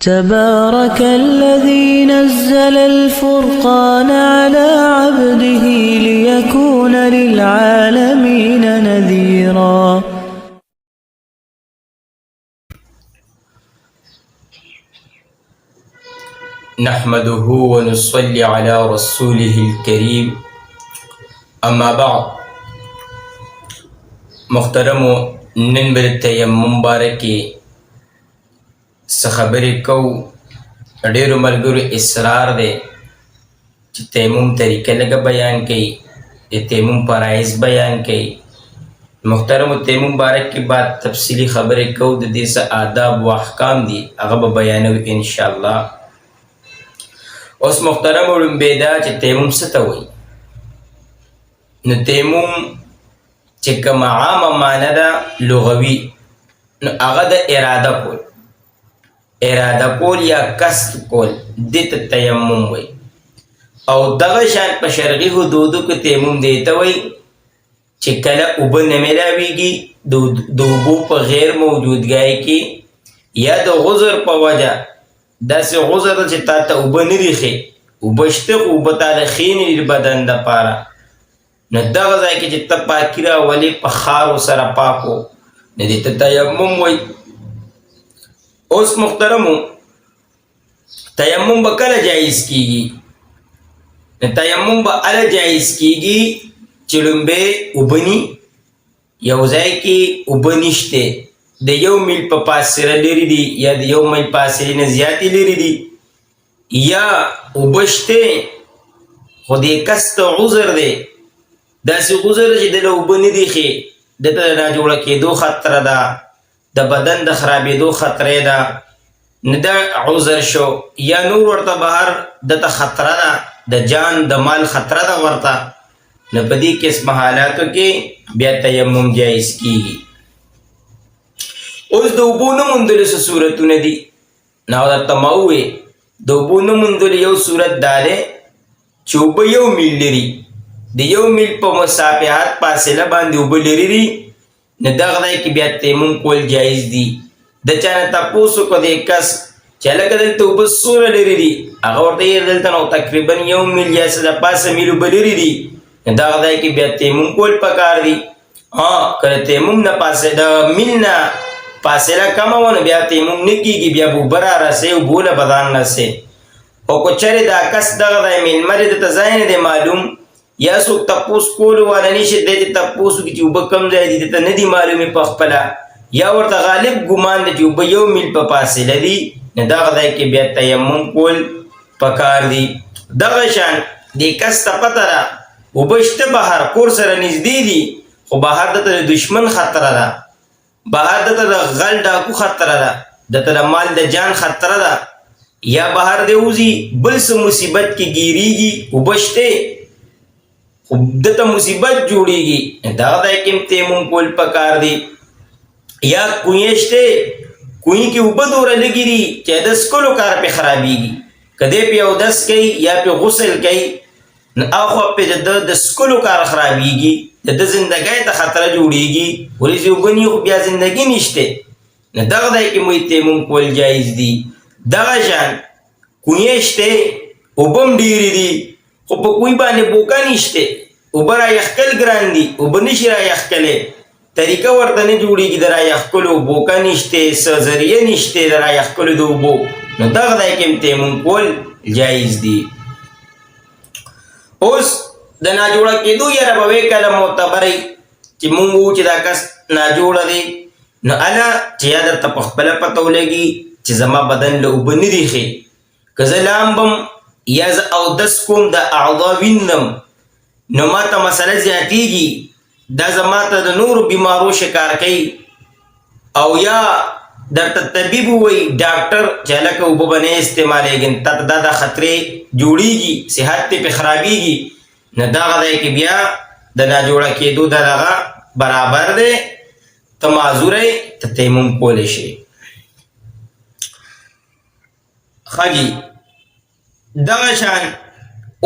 تبارك الذي نزل الفرقان على عبده ليكون للعالمين نذيرا. نحمده ونصلي على رسوله الكريم أما بعد. محترم ننبر التيمم باركي سخبري کو ډیرو ملګرو اصرار دی چې تیمم طریقه لږه بیان کړي، د تیمم فرایض بیان کړي. محترم تیمم بارک کې بعد تفصیلی خبرې کو، د دې څه آداب و احکام دي هغه به بیانو انشاءالله. اوس محترم لومبې دا چې تیمم څه ته وایي. نو تیمم چې کومه عامه معنی ده لغوي، نو هغه د اراده کول یا قصد کول دې ته تیمم وایي. او دغه شان په شرعي حدودو کې تیمم دې ته وایي چې کله اوبه نه میلاویږي د اوبو په غیر موجودګۍ کې یا د غذر په وجه، داسې غذر ده چې تا ته اوبه نه دي ښې، اوبه شته خو اوبه تاله ښې نه دي بدن دپاره، نو دغه ځای کې چې ته پاکي راولې په خارو سره پاکو، نو دې ته تیمم وایي. اوس محترمو تیمم به کله جایز کیږي؟ نو تیمم به هله جایز کیږي چې لومبې اوبه ني، یو ځای کې اوبه نشته، د 1 میل په فاصله لرې دي یا د 1 میل فاصلې نه زیاتې لرې دي، یا اوبه شته خو د کس ته عذر دی، داسې عذر چې دله اوبه نه دي ښې، دته د ناجوړه کېدو خطره ده، د بدن د خرابېدو خطرې ده، نه دا عذر شو، یا نور ورته بهر دته خطره ده، د جان د مال خطره ده ورته، نو په دې قسم حالاتو کې بیا تیمم جایز کیږي. اوس د اوبو نه موندلو څه صورتونه دي؟ نو درته ما وویې د اوبو نه موندلو یو صورت دا دی چې اوبه 1 میل لري، د 1 میل په مسافحت فاصله باندې اوبه لري دي، نو دغه ځای کې بیا تیمم کول جایز دي. د چا نه تپوس وکړه د کس چې هلکه دلته اوبه څومره لرې دي، هغه ورته یې دلته نو تقریبا 1 میل یا څه د پاسه میل اوبه لرې دي، نو دغه ځای کې بیا تیمم کول پکار دي. کله تیمم نه د میل نه فاصله کمه وه نو بیا تیمم نه کېږي، بیا به اوبه رارسوي، اوبو له بدان رسوي. خو که چېرې دا کس دغه ځای میلمه دی دته ځای نه دی معلوم، یا څوک تپوس کولو والا نشي، دی چې تپوس وکړي چې اوبه کوم ځای دي دته نه دي معلومې په خپله، یا ورته غالب ګمان دی چې اوبه 1 میل په فاصله دي، نو دغه ځای کې بیا تیمم کول پکار دي. دغه شان دې کس ته پته ده اوبه شته بهر کور سره نږدې دي، خو بهر دته د دشمن خطره ده، بهر دته د غل ډاکو خطره ده، دته د مال د جان خطره ده، یا بهر دی وځي بل څه مصیبت کې ګیریږي، اوبه شته خو دته مصیبت جوړیږي، دغه ځای کې تیمم کول پکار دي. یا کویې شته، کوی کې اوبه دوره لګي دي چې د څښلو کار پې خرابېږي، که دی پې اودس کوي یا پې غسل کوي، نو اخوا پې د څښلو کار خرابېږي، د ده زندګۍ ته خطره جوړېږي، ورځې اوبه ني خو بیا زندګي نشته، نو دغه ځای کې مو تیمم کول جایز دي. دغه شان کویې شته، اوبه هم ډېرې دي خو په کوی باندې بوکه نشته، اوبه را یخکل ګران دي، اوبه نشي را یخکلی، طریقه ورته نه جوړېږي د را یخکلو، بوکه نشته، څه ذریعه نشته د را یخکلو د اوبو، نو دغه ځای کې هم تیمم کول جایز دي. اوس د ناجوړه کېدو یاره به وی کله معتبرئ چې مونږ وو چې دا کس ناجوړه دی، نو هله چې یا درته په خپله پته ولګي چې زما بدن له اوبه نه دي ښې، که زه لامبم یا زه اودس کوم د اعضا وینم، نو ما ته مسله زیاتېږي، دا زما ته د نورو بیمارو شکار کوي، او یا درته طبیب ووایي ډاکټر چې هلکه اوبه به نه استعمالېږي، تا ته دا خطرې جوړېږي، صحت دې پې خرابېږي، نو دغه ځای کې بیا د ناجوړه کېدو د دغه برابر دی، ته معذور یې، ته تیمم کولی شي. ښه جي، دغه شان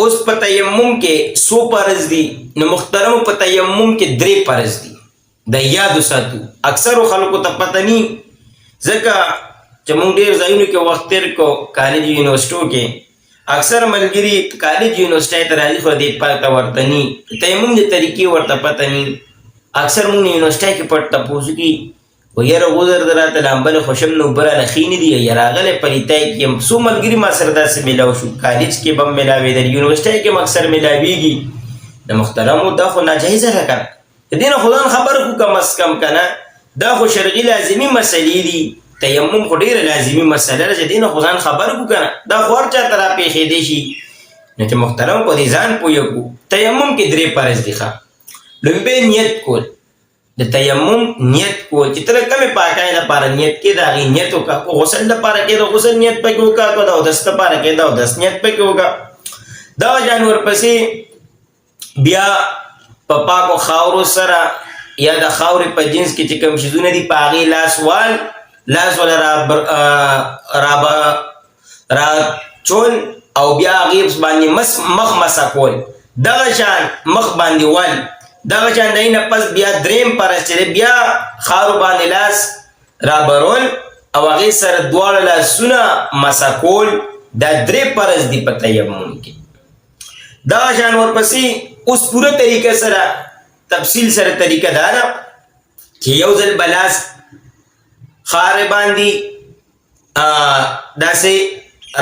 اوس په تیمم کې څو فرض دي؟ نو محترمو په تیمم کې 3 فرض دي، د یادو ساتو. اکثرو خلکو ته پته ني، ځکه چې موږ ډېر ځایونو کې وخت تېر کو کالج یونیورسټو کې اکثر ملګري کالج یونیورسټۍ ته راځي خو دې پای ته ورته ني تیمم د طریقې ورته پته ني اکثر موږ یونیورسټۍ کې پټ تپوس کی و یاره غوزر دراته لامبل خوشم نو برا لخینی دی یا راغله پریتای کې سو ملګری ما سره داسې ملاو شو کالج کې بم ملاوي در یونیورسټۍ کې اکثر ملاويږي د محترمو دا خو ناجایز راکړه دینه خدان خبر کو کم اس کم کنه دا خو شرعي لازمي مسلې دي تیمم خو ډیره لازمي مسله ده چې دینه خدان خبر کو کنه دا خور چا طرح پیښې دي شي نو چې محترم په دې ځان پویو کو تیمم کې درې فرض دي ښه لومبه نیت کول د تیمم نیت کول چې تر کومه پاکای لپاره نیت کې دا غي نیت وکړه او غسل لپاره کې د غسل نیت پکې وکړه او د دست لپاره کې دا د نیت پکې وکړه دا جانور پسې بیا په پاکو خاورو سره یا د خاورې په جنس کې چې کوم شیزونه دي پاغي لاس ولا را چول او بیا غیب باندې مخ مسا کول دغه شان مخ باندې ول دغه شان دینه پس بیا دریم پرس چې بیا خاورو باندې لاس را برول او هغه سره دواړه لاسونه مسا کول دا درې پرس دی په تیمم کې دا شان ورپسې اوس پوره طریقه سره تفصیل سره طریقه دا ده چې یو ځل بلاس خار باندې داسې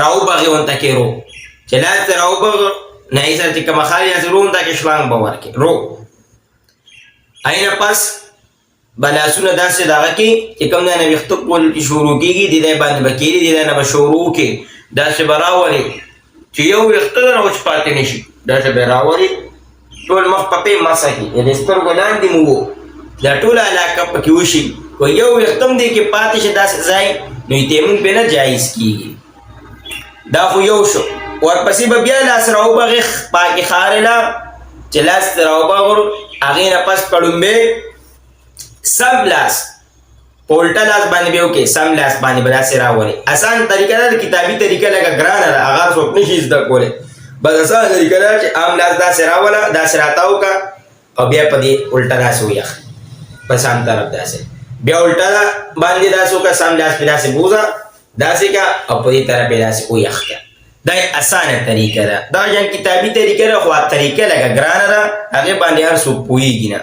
راو بغي ونته کې رو چې لاس راو بغ نه یې سره چې کوم خاري از رو ونته کې شلنګ باور کې رو اینه پس بلاسونه داسې دغه کې چې کوم نه وختو کول شروع کیږي د دې باندې بکیری د نه به شروع کې داسې براوري چې یو وختو نه وچ پاتې نشي داسې براوري ټول مخ پپې مساکي د سترګو لاندې مو دا ټول علاقه پکې وشي کو یو وختم دی کې پاتې شه داسې ځای نو تیمم په نه جایز کیږي دا خو یو شو ورپسې به بیا لاس راو بغخ پاکي خارلا چې لاس راو بغور هغه نه پس پړمبه سب لاس پولټا لاس باندې به وکي سم لاس باندې بلا سره راوړي آسان طریقه ده کتابي طریقه لګه ګران ده هغه څوک نشي زده کوله بس آسان طریقه ده چې عام لاس دا سره راولا دا سره تاو کا او بیا په دې الټا لاس ویخ په سم طرف داسه بیا الټا باندې داسو کا سم لاس په داسه بوزا داسه کا او په دې طرف داسه ویخ کا دا آسانه طریقه ده دا جن کتابي طریقه ده خو طریقه لګه ګران ده هغه باندې هر څوک پويږي نه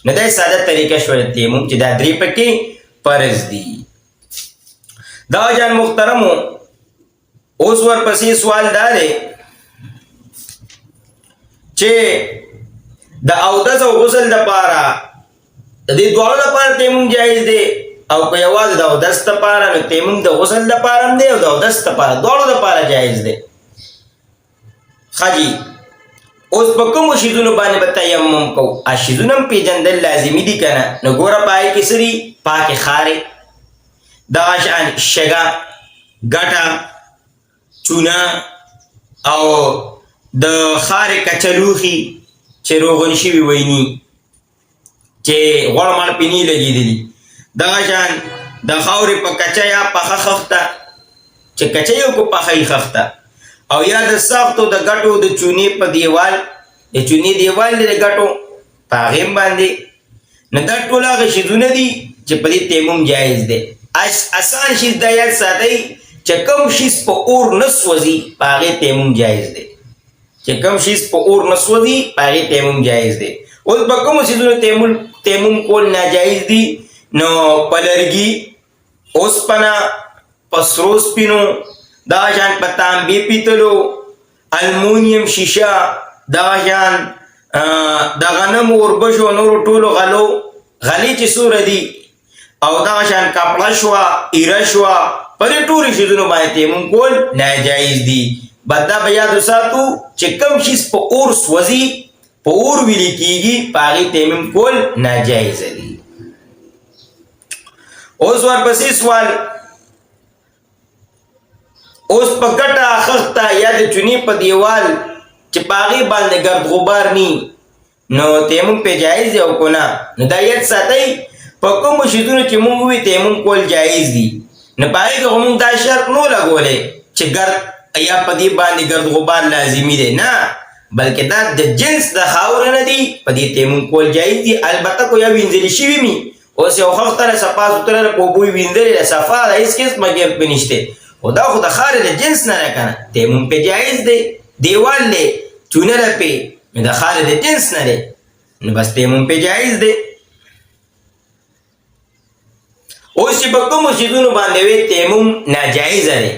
نه دا ساده طریقه شوه تیمم چې دا درې پکې فرض دي دا جان محترمو اوس ورپسې سوال دا دی چې د اودس او غسل لپاره د دې دوه لپاره تیمم جایز دی او په یوازې د اودس لپاره نو تیمم د غسل لپاره هم دی او د اودس لپاره دوه لپاره جایز دی خاجي اوس په کوم شیزونو باندې به تیمم کو اشیزونه پیجندل لازمي دي کنه نو ګوره پای کې سری پاکه خارې دا شان شګه ګټه چونه او د خارې کچلوخي چې روغن شي ویني چې غوړ مړ پینی لګېدلی دا شان د خاورې په کچا یا پخه خخته چې کچا یو کو پخه خخته او یا د سختو د غټو د چونی په دیوال د چونی دیوال د غټو پاغم باندې نه د ټوله غشیدونه دي چې په دې تیمم جایز دی آسان شي د یاد ساتي چې کوم شي په اور نسوځي پاغه تیمم جایز دی چې کوم شي په اور نسوځي پاغه تیمم جایز دی او په کوم شي د تیمم کول ناجایز دی نو پلرګي اوس پنا پسروس پینو دا جان پتام بی پیتلو المونیم شیشه دا جان دا غنم وربشو نور ټولو غلو غلی چې سور دی او دا جان کپړه شوا ایره شوا پرې ټول شیزونو باندې تیمم کول ناجایز دی بدا بیا د ساتو چې کم شي په اور سوځي په اور ویل کیږي پاغي تیمم کول ناجایز دی اوس ورپسې سوال اوس په ګټه اخته یا د چونی په دیوال چې پاغي باندې ګرد غبار ني نو تیمم په جایز او کو نه نو دا یت ساتي په کوم شیزونو چې مونږ وی تیمم کول جایز دي نه پای کې هم دا شرط نو لګولې چې ګرد یا په دې باندې ګرد غبار لازمي دی نه بلکې دا د جنس د خاور نه دی په دې تیمم کول جایز دي البته کو یا وینځل شي وي اوس یو خختره صفا ستره په بوی ویندلې صفا د هیڅ کس مګر پنيشته خدا خو د خارج جنس نه راکنه تیمم په جایز دی دیوال له چونه په د خارج جنس نه دی نو بس تیمم په جایز دی اوس چې په کوم شیزونو باندې وي تیمم ناجایز دی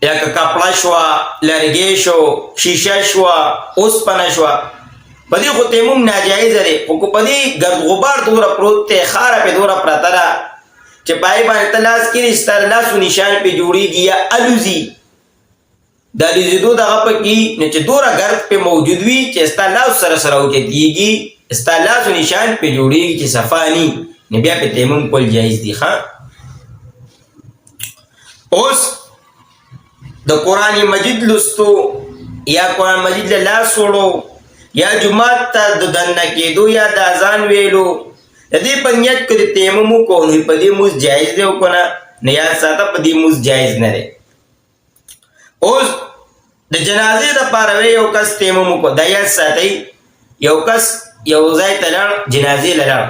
یا کپڑا شوا لرګي شو شیشه شوا اوسپنه شوا پدې خو تیمم ناجایز دی او کو پدې ګرد غبار دوره پروت ته خاره په دوره پراته ده چې پای باندې تلاش کړي ستر لاسو نشان په جوړیږي یا الوزي د الوزیدو دغه پکې نه چې دوره ګرد په موجود وي چې ستر لاس سره سره وکړيږي ستر لاسو نشان په جوړیږي چې صفانی نه بیا په تیمم کول جایز دي ښا اوس د قران مجید لستو یا قران مجید له لاس وړو یا جمعات ته د دنه کېدو یا د اذان ویلو د دې په نیت کې تیمم کو نه په دې موږ جایز دی او کنه نه یا ساته په دې موږ جایز نه دی اوس د جنازې د پاره یو کس تیمم کو د یا ساتي یو کس یو ځای ته لړ جنازې لړ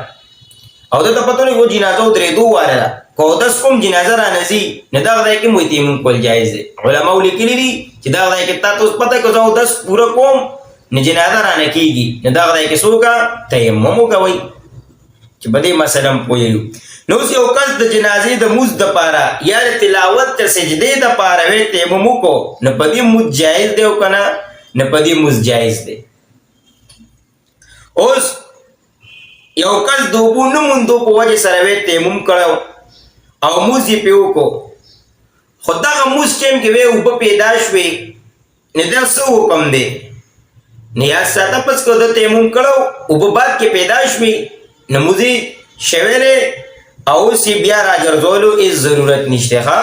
او د پتو نه و جنازه درې دوه واره کو د کوم جنازه را نزي نه دا ځای کې مو تیمم کول جایز دی علماء لیکلي دي چې دا ځای کې تاسو پته کو زو د پورا کوم نه جنازه را نه کیږي نه دا ځای کې څوک تیمم کوي چې بده مثلا پویلو نو یو کس د جنازې د موز د پاره یا تلاوت ته سجده د پاره وي تیمم کو نه پدې موز جایز دی او کنه نه پدې موز جایز دی اوس یو کس دوبونه مونږ په وجه سره وي تیمم کړو او موز یې پیو کو خدای موز ټیم کې وي او په پیدا شوي نه دا څه حکم دی نیاز ساته پس کو د تیمم کړو او په بعد کې پیدا شوي نموزي شویره او سی بیا راګرځولو هیڅ ضرورت نشته ها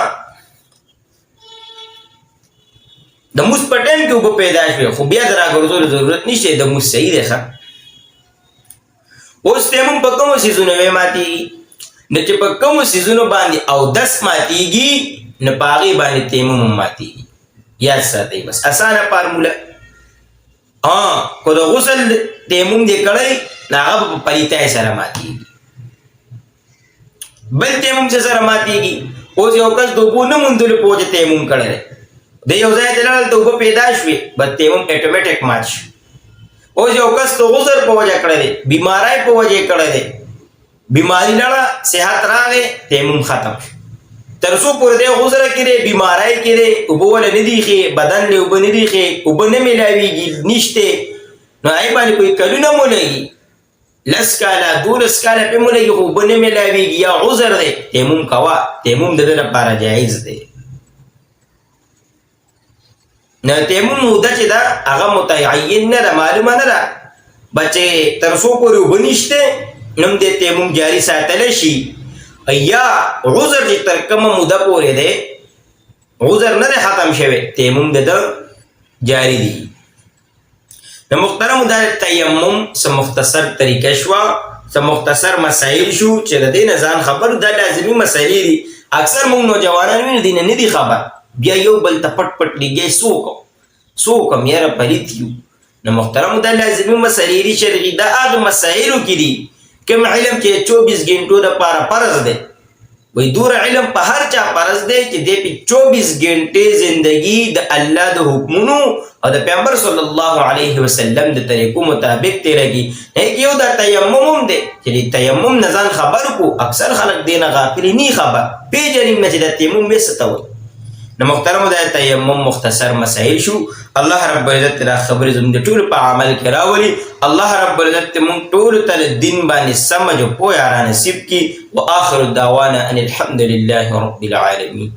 د موس پټن کې وب پیدا شوی خو بیا راګرځولو ضرورت نشته د موس صحیح ده ها اوس تیمم په کوم سيزونو وې ماتي نه چې په کوم سيزونو باندې او 10 ماتيږي نه پاغي باندې تیمم ماتيږي یاد ساتئ بس اسانه فارموله کو د غسل تیمم دې کړی هغه په پلیتای سره ماتيږي بل تیمم سره ماتيږي اوس یو کس دوبونه مونږ له پوهه تیمم کړی د یو ځای ته لاړ ته وب پیدا شوي بس تیمم اتوماتیک مات شو اوس یو کس ته غسل په وجه کړی بیماری په وجه کړی بیماری لاړه صحت راغې تیمم ختم شو ترسو پر دې غسل کړي بیماری کړي او بوله ندی خې بدن له وب ندی خې وب نه ملاويږي نشته نو آی باندې کوئی کلونه مولېږي لسکالا دولسکالا په مولېږي خو وب نه ملاويږي یا عذر دی تیمم کوا تیمم د دې لپاره جایز دی نه تیمم موده چې دا هغه متعین نه معلومه نه ده بچي ترسو پر وب نشته نم دې تیمم جاری ساتل شي یا عذر چې تر کومه موده پورې ده عذر نه ختم شوی تیمم د جاری دی د محترم د تیمم سم مختصر طریقه شو سم مختصر مسائل شو چې د دې نزان خبر د لازمي مسائل دي اکثر موږ نوجوانان ویني دین نه دي خبر بیا یو بل ته پټ پټ لګي سوک مېره پریتیو نو محترم د لازمي مسائل شرعي د هغه مسائلو کې دي کوم علم چې 24 غنټو د پاره فرض دی وای دور علم په هر چا فرض دی چې د 24 غنټې ژوندۍ د الله د حکمونو او د پیغمبر صلی الله علیه وسلم د طریقو مطابق تیرېږي نه یو د تیمم دی چې تیمم نه ځان خبر کو اکثر خلک دینه غافل نه خبر پیژنې نه چې د تیمم څه ته نو محترم د تیمم مختصر مسائل شو الله رب العزت را خبر زم د ټول په عمل کې راولي الله رب العزت مون ټول تل دین باندې سمجھ او پوهه را نصیب کی واخر دعوانا ان الحمد لله رب العالمین